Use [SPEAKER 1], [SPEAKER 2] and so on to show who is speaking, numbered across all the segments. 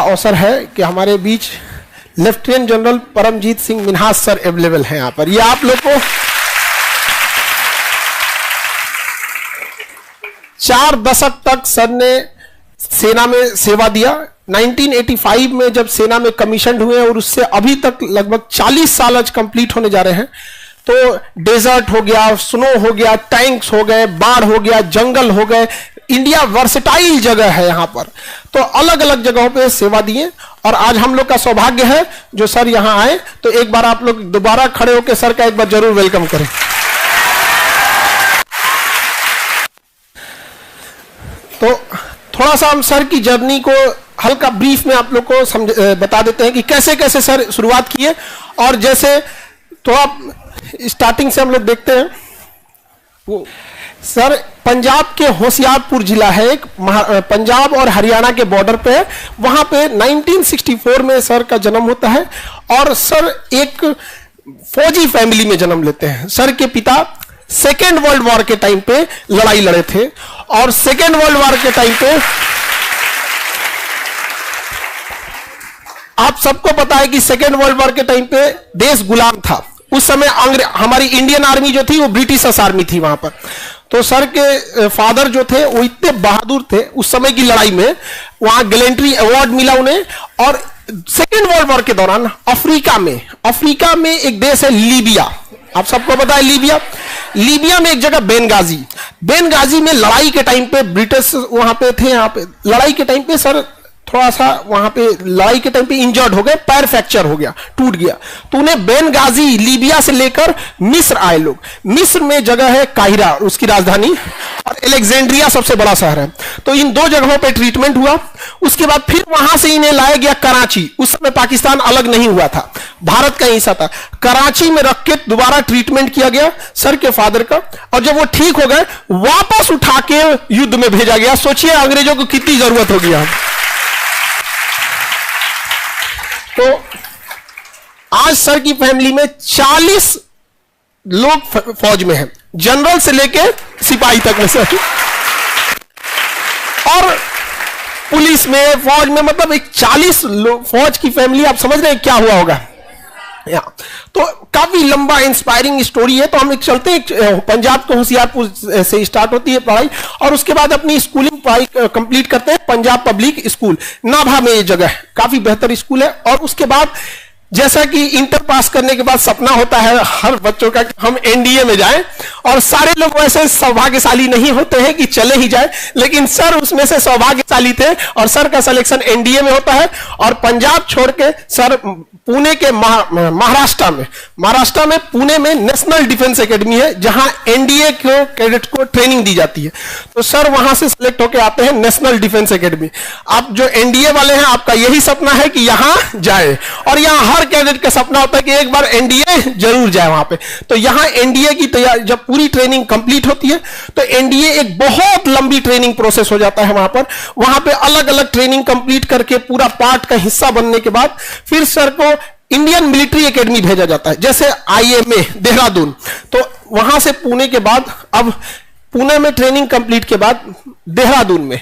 [SPEAKER 1] अवसर है कि हमारे बीच lieutenant general Paramjit Singh Minhas sir available हैं यहाँ पर। ये आप लोग को 4 दशक तक सर ने सेना में सेवा दिया। 1985 में जब सेना में कमीशन हुए और उससे अभी तक लगभग 40 साल आज कंप्लीट होने जा रहे हैं। तो डेजर्ट हो गया, स्नो हो गया, टैंक्स हो गए, बाढ़ हो गया, जंगल हो गए, इंडिया वर्सेटाइल जगह है यहाँ पर। तो अलग अलग जगहों पे सेवा दिए और आज हम लोग का सौभाग्य है जो सर यहाँ आए। तो एक बार आप लोग दोबारा खड़े होकर सर का एक बार जरूर वेलकम करें। तो थोड़ा सा हम सर की जर्नी को हल्का ब्रीफ में आप लोग को बता देते हैं कि कैसे कैसे सर शुरुआत किए। और जैसे थोड़ा स्टार्टिंग से हम लोग देखते हैं, वो सर पंजाब के होशियारपुर जिला है, एक पंजाब और हरियाणा के बॉर्डर पे है। वहां पे 1964 में सर का जन्म होता है और सर एक फौजी फैमिली में जन्म लेते हैं। सर के पिता सेकेंड वर्ल्ड वॉर के टाइम पे लड़ाई लड़े थे और सेकेंड वर्ल्ड वॉर के टाइम पे आप सबको पता है कि सेकेंड वर्ल्ड वॉर के टाइम पे देश गुलाम था। उस समय हमारी इंडियन आर्मी जो थी वो ब्रिटिश आर्मी थी वहां पर। तो सर के फादर जो थे वो इतने बहादुर थे उस समय की लड़ाई में, वहां गैलेंट्री अवार्ड मिला उन्हें। और सेकेंड वर्ल्ड वॉर के दौरान अफ्रीका में एक देश है लीबिया, आप सबको पता है लीबिया में एक जगह बेनगाजी में लड़ाई के टाइम पे ब्रिटिश वहां पे थे। यहाँ पे लड़ाई के टाइम पे सर थोड़ा सा वहां पे लड़ाई के टाइम पे इंजर्ड हो गए, पैर फ्रैक्चर हो गया, टूट गया। तो उन्हें बेनगाजी लीबिया से लेकर मिस्र आए लोग। मिस्र में जगह है काहिरा उसकी राजधानी, और अलेक्जेंड्रिया सबसे बड़ा शहर है। तो इन 2 जगहों पे ट्रीटमेंट हुआ। उसके बाद फिर वहां से इन्हें लाया गया कराची। उस समय पाकिस्तान अलग नहीं हुआ था, भारत का हिस्सा था। कराची में रख के दोबारा ट्रीटमेंट किया गया सर के फादर का, और जब वो ठीक हो गए वापस उठा के युद्ध में भेजा गया। सोचिए अंग्रेजों को कितनी जरूरत होगी यहाँ। तो आज सर की फैमिली में 40 लोग फौज में हैं, जनरल से लेके सिपाही तक में सर, और पुलिस में, फौज में, मतलब एक 40 लोग फौज की फैमिली। आप समझ रहे हैं क्या हुआ होगा यहाँ। तो काफी लंबा इंस्पायरिंग स्टोरी है। तो हम एक चलते हैं, पंजाब के होशियारपुर से स्टार्ट होती है पढ़ाई और उसके बाद अपनी स्कूलिंग पढ़ाई कंप्लीट करते हैं पंजाब पब्लिक स्कूल नाभा में। ये जगह है, काफी बेहतर स्कूल है। और उसके बाद जैसा कि इंटर पास करने के बाद सपना होता है हर बच्चों का कि हम एनडीए में जाएं, और सारे लोग वैसे सौभाग्यशाली नहीं होते हैं कि चले ही जाए, लेकिन सर उसमें से सौभाग्यशाली थे और सर का सिलेक्शन एनडीए में होता है। और पंजाब छोड़ के सर पुणे के महाराष्ट्र में पुणे में नेशनल डिफेंस एकेडमी है जहां एनडीए को कैडेट को ट्रेनिंग दी जाती है। तो सर वहां से सिलेक्ट होकर आते हैं नेशनल डिफेंस एकेडमी। आप जो एनडीए वाले हैं आपका यही सपना है कि यहां जाए, और यहां हर कैडेट का सपना होता है कि एक बार एनडीए जरूर जाए वहां पे। तो यहां एनडीए की तैयारी, जब पूरी ट्रेनिंग कंप्लीट होती है तो एनडीए एक बहुत लंबी ट्रेनिंग प्रोसेस हो जाता है वहां पे अलग अलग ट्रेनिंग कंप्लीट करके पूरा पार्ट का हिस्सा बनने के बाद फिर सर को इंडियन मिलिट्री एकेडमी भेजा जाता है, जैसे आईएमए देहरादून। तो वहां से पुणे के बाद, अब पुणे में ट्रेनिंग कंप्लीट के बाद देहरादून में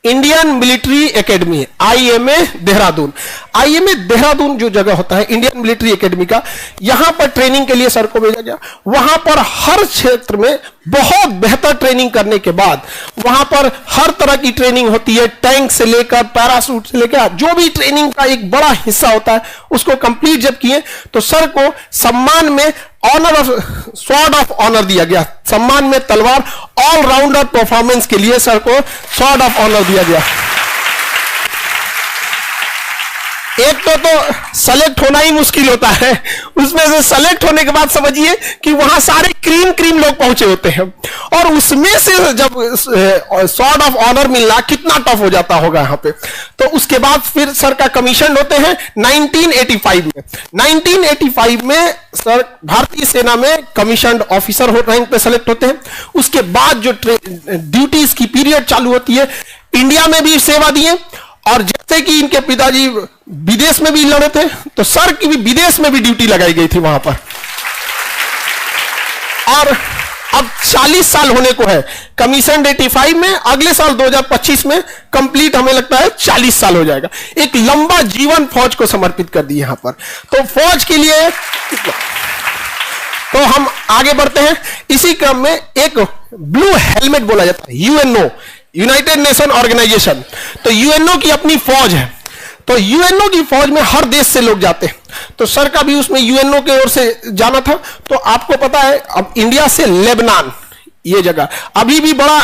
[SPEAKER 1] इंडियन मिलिट्री एकेडमी है, आईएमए देहरादून। आईएमए देहरादून जो जगह होता है इंडियन मिलिट्री एकेडमी का, यहां पर ट्रेनिंग के लिए सर को भेजा गया। वहां पर हर क्षेत्र में बहुत बेहतर ट्रेनिंग करने के बाद वहां पर हर तरह की ट्रेनिंग होती है, टैंक से लेकर पैराशूट से लेकर जो भी ट्रेनिंग का एक बड़ा हिस्सा होता है उसको कंप्लीट जब किए तो सर को सम्मान में स्वॉर्ड ऑफ ऑनर दिया गया। सम्मान में तलवार, ऑलराउंडर परफॉर्मेंस के लिए सर को स्वॉर्ड ऑफ ऑनर दिया गया। एक तो सेलेक्ट होना ही मुश्किल होता है, उसमें से सेलेक्ट होने के बाद समझिए कि वहां सारे क्रीम लोग पहुंचे होते हैं, और उसमें से जब स्वॉर्ड ऑफ ऑनर मिलना कितना टफ हो जाता होगा यहाँ पे। तो उसके बाद फिर सर का कमीशन होते हैं 1985 में। 1985 में सर भारतीय सेना में कमीशन ऑफिसर रैंक पे सेलेक्ट होते हैं। उसके बाद जो ड्यूटीज की पीरियड चालू होती है, इंडिया में भी सेवा दिए, और जैसे कि इनके पिताजी विदेश में भी लड़े थे तो सर की भी विदेश में भी ड्यूटी लगाई गई थी वहां पर। और अब 40 साल होने को है, कमीशन 85 में, अगले साल 2025 में कंप्लीट हमें लगता है 40 साल हो जाएगा। एक लंबा जीवन फौज को समर्पित कर दी यहां पर। तो फौज के लिए तो हम आगे बढ़ते हैं। इसी क्रम में एक ब्लू हेलमेट बोला जाता है, यूएनओ, यूनाइटेड नेशन ऑर्गेनाइजेशन। तो यूएनओ की अपनी फौज है। तो यूएनओ की फौज में हर देश से लोग जाते हैं। तो सर का भी उसमें यूएनओ की ओर से जाना था। तो आपको पता है अब इंडिया से लेबनान, ये जगह अभी भी बड़ा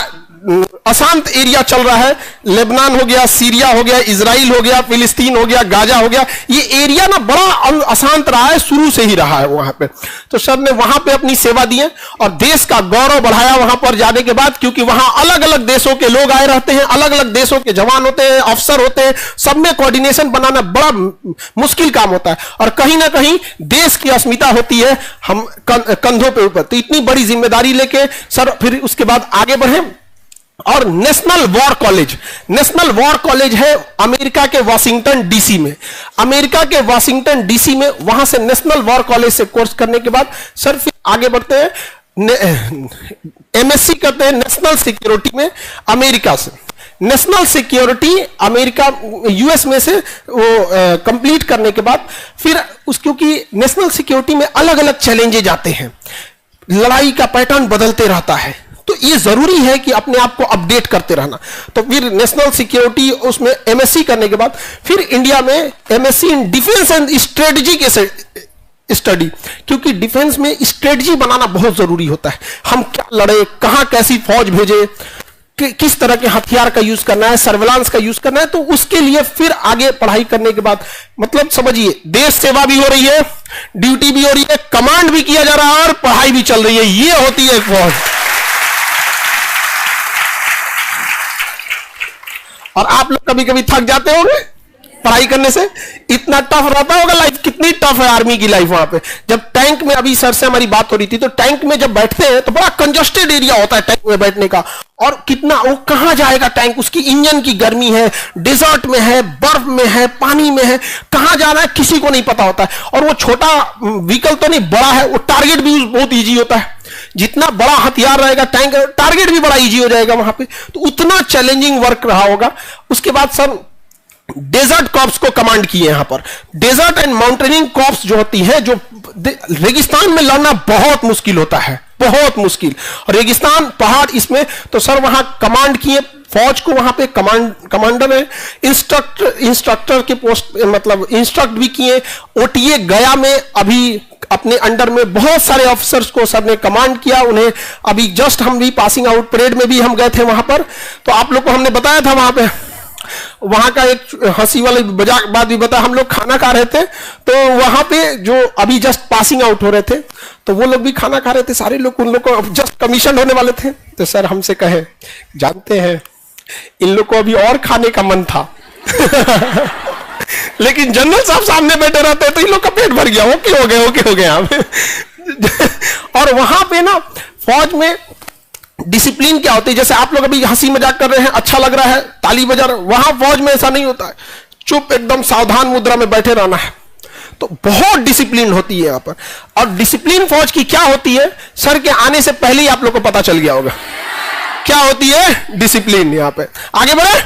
[SPEAKER 1] अशांत एरिया चल रहा है। लेबनान हो गया, सीरिया हो गया, इजराइल हो गया, फिलिस्तीन हो गया, गाजा हो गया, ये एरिया ना बड़ा अशांत रहा है, शुरू से ही रहा है वहां पे। तो सर ने वहां पे अपनी सेवा दी है और देश का गौरव बढ़ाया वहां पर जाने के बाद, क्योंकि वहां अलग अलग देशों के लोग आए रहते हैं, अलग अलग देशों के जवान होते हैं, अफसर होते हैं, सब में कोऑर्डिनेशन बनाना बड़ा मुश्किल काम होता है और कहीं ना कहीं देश की अस्मिता होती है हम कंधों पे ऊपर। तो इतनी बड़ी जिम्मेदारी लेके सर फिर उसके बाद आगे बढ़े और national war college, national war college है अमेरिका के वाशिंगटन डीसी में। अमेरिका के वाशिंगटन डीसी में वहां से नेशनल वॉर कॉलेज से कोर्स करने के बाद सर फिर आगे बढ़ते हैं, एमएससी करते हैं नेशनल सिक्योरिटी में अमेरिका से। नेशनल सिक्योरिटी अमेरिका यूएस में से वो कंप्लीट करने के बाद फिर क्योंकि नेशनल सिक्योरिटी में अलग अलग चैलेंजेज आते हैं, लड़ाई का पैटर्न बदलते रहता है, तो ये जरूरी है कि अपने आप को अपडेट करते रहना। तो फिर नेशनल सिक्योरिटी उसमें एमएससी करने के बाद फिर इंडिया में MSc in defence and strategy के स्टडी, क्योंकि डिफेंस में स्ट्रेटजी बनाना बहुत जरूरी होता है। हम क्या लड़े, कहां कैसी फौज भेजे, किस तरह के हथियार का यूज करना है, सर्विलांस का यूज करना है। तो उसके लिए फिर आगे पढ़ाई करने के बाद मतलब समझिए देश सेवा भी हो रही है, ड्यूटी भी हो रही है, कमांड भी किया जा रहा है और पढ़ाई भी चल रही है। ये होती है फौज। और आप लोग कभी कभी थक जाते होंगे पढ़ाई करने से, इतना टफ रहता होगा लाइफ। कितनी टफ है आर्मी की लाइफ वहां पे। जब टैंक में, अभी सर से हमारी बात हो रही थी, तो टैंक में जब बैठते हैं तो बड़ा कंजस्टेड एरिया होता है टैंक में बैठने का, और कितना वो कहां जाएगा टैंक, उसकी इंजन की गर्मी है, डेजर्ट में है, बर्फ में है, पानी में है, कहां जाना है किसी को नहीं पता होता है। और वो छोटा व्हीकल तो नहीं, बड़ा है, वो टारगेट भी बहुत ईजी होता है। जितना बड़ा हथियार रहेगा टैंक, टारगेट भी बड़ा इजी हो जाएगा वहां पे। तो उतना चैलेंजिंग वर्क रहा होगा। उसके बाद सर डेजर्ट कॉर्प्स को कमांड किए यहां पर। डेजर्ट एंड माउंटेनिंग कॉर्प्स जो होती है, जो रेगिस्तान में लड़ना बहुत मुश्किल होता है, बहुत मुश्किल, और रेगिस्तान पहाड़ इसमें। तो सर वहां कमांड किए फौज को, वहां पे कमांडर है, इंस्ट्रक्टर के पोस्ट मतलब इंस्ट्रक्ट भी किए। ओटीए गया में अभी अपने अंडर में बहुत सारे ऑफिसर्स को सर ने कमांड किया। उन्हें अभी जस्ट हम भी पासिंग आउट परेड में भी हम गए थे वहां पर। तो आप लोग को हमने बताया था वहां का एक हंसी वाली बात भी बताया। हम लोग खाना खा रहे थे, तो वहां पे जो अभी जस्ट पासिंग आउट हो रहे थे, तो वो लोग भी खाना खा रहे थे, सारे लोग, उन लोग को जस्ट कमीशन होने वाले थे। तो सर हमसे कहे, जानते हैं इन लोग को अभी और खाने का मन था लेकिन जनरल साहब सामने बैठे रहते हैं तो इन लोग का पेट भर गया, ओके हो गए आप और वहां पे ना फौज में डिसिप्लिन क्या होती है, जैसे आप लोग अभी हंसी मजाक कर रहे हैं, अच्छा लग रहा है, ताली बजा रहे हैं, वहां फौज में ऐसा नहीं होता है। चुप एकदम सावधान मुद्रा में बैठे रहना है। तो बहुत डिसिप्लिन होती है यहाँ पर। और डिसिप्लिन फौज की क्या होती है, सर के आने से पहले ही आप लोग को पता चल गया होगा क्या होती है डिसिप्लिन। यहाँ पे आगे बढ़े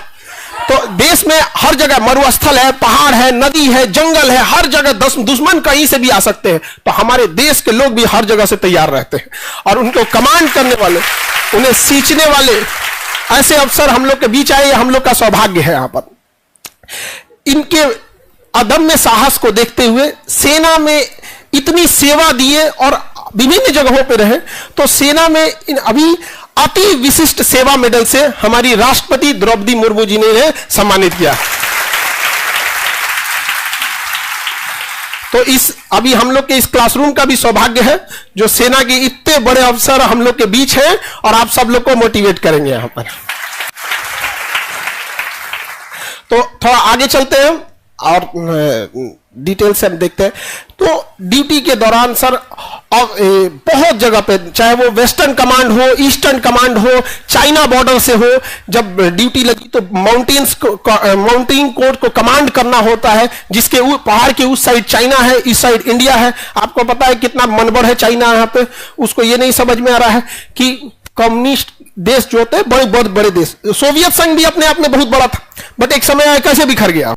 [SPEAKER 1] तो देश में हर जगह मरुस्थल है, पहाड़ है, नदी है, जंगल है, हर जगह दुश्मन कहीं से भी आ सकते हैं। तो हमारे देश के लोग भी हर जगह से तैयार रहते हैं और उनको कमांड करने वाले, उन्हें सींचने वाले ऐसे अफसर हम लोग के बीच आए, हम लोग का सौभाग्य है। यहां पर इनके अदम्य साहस को देखते हुए सेना में इतनी सेवा दिए और विभिन्न जगहों पर रहे, तो सेना में अभी अति विशिष्ट सेवा मेडल से हमारी राष्ट्रपति द्रौपदी मुर्मू जी ने सम्मानित किया। तो इस अभी हम लोग के इस क्लासरूम का भी सौभाग्य है जो सेना के इतने बड़े अफसर हम लोग के बीच हैं और आप सब लोग को मोटिवेट करेंगे यहां पर। तो थोड़ा आगे चलते हैं और डिटेल से हम देखते हैं। तो ड्यूटी के दौरान सर बहुत जगह पे, चाहे वो वेस्टर्न कमांड हो, ईस्टर्न कमांड हो, चाइना बॉर्डर से हो, जब ड्यूटी लगी तो माउंटेन कोर्ट को कमांड करना होता है, जिसके पहाड़ के उस साइड चाइना है, इस साइड इंडिया है। आपको पता है कितना मनबड़ है चाइना यहाँ पे। उसको ये नहीं समझ में आ रहा है कि कम्युनिस्ट देश जो होते हैं, बड़े बहुत बड़े देश, सोवियत संघ भी अपने आप में बहुत बड़ा था, बट एक समय कैसे बिखर गया।